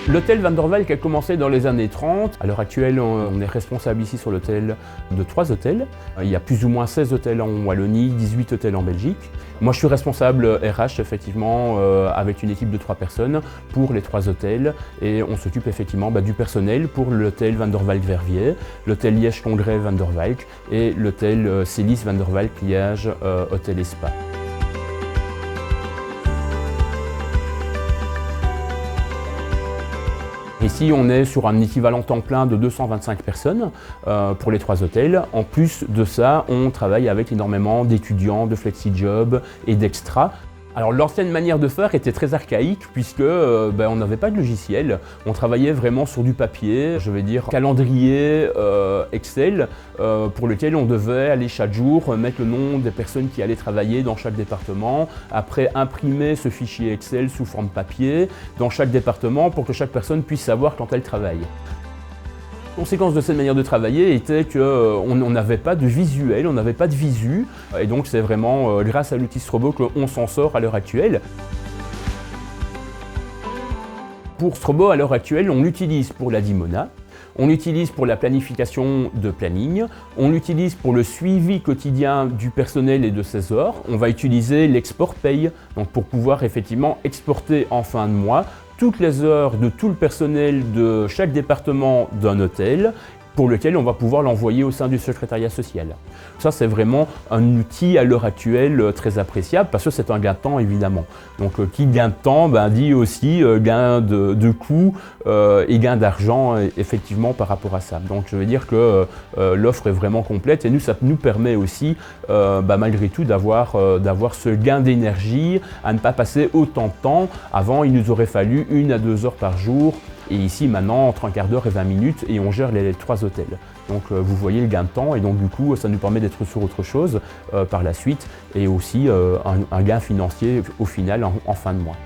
L'hôtel Van der Valk a commencé dans les années 30. À l'heure actuelle, on est responsable ici sur l'hôtel de 3 hôtels. Il y a plus ou moins 16 hôtels en Wallonie, 18 hôtels en Belgique. Moi, je suis responsable RH, effectivement, avec une équipe de 3 personnes pour les 3 hôtels. Et on s'occupe effectivement du personnel pour l'hôtel Van der Valk-Verviers, l'hôtel Liège-Congrès Van der Valk et l'hôtel Célis Van der Valk-Liège Hôtel et Spa. Ici, on est sur un équivalent temps plein de 225 personnes pour les 3 hôtels. En plus de ça, on travaille avec énormément d'étudiants, de flexi-job et d'extras. Alors l'ancienne manière de faire était très archaïque puisque on n'avait pas de logiciel. On travaillait vraiment sur du papier, je vais dire calendrier Excel pour lequel on devait aller chaque jour mettre le nom des personnes qui allaient travailler dans chaque département, après imprimer ce fichier Excel sous forme papier dans chaque département pour que chaque personne puisse savoir quand elle travaille. La conséquence de cette manière de travailler était qu'on n'avait pas de visuel, on n'avait pas de visu. Et donc c'est vraiment grâce à l'outil Strobo qu'on s'en sort à l'heure actuelle. Pour Strobo, à l'heure actuelle, on l'utilise pour la Dimona, on l'utilise pour la planification de planning, on l'utilise pour le suivi quotidien du personnel et de ses heures. On va utiliser l'export paye donc pour pouvoir effectivement exporter en fin de mois toutes les heures de tout le personnel de chaque département d'un hôtel pour lequel on va pouvoir l'envoyer au sein du secrétariat social. Ça, c'est vraiment un outil à l'heure actuelle très appréciable parce que c'est un gain de temps évidemment. Donc qui gain de temps dit aussi gain de coûts et gain d'argent effectivement par rapport à ça. Donc je veux dire que l'offre est vraiment complète et nous, ça nous permet aussi malgré tout d'avoir ce gain d'énergie, à ne pas passer autant de temps. Avant, il nous aurait fallu 1 à 2 heures par jour. Et ici, maintenant, entre un quart d'heure et 20 minutes, et on gère les 3 hôtels. Donc vous voyez le gain de temps, et donc du coup, ça nous permet d'être sur autre chose par la suite, et aussi un gain financier au final en fin de mois.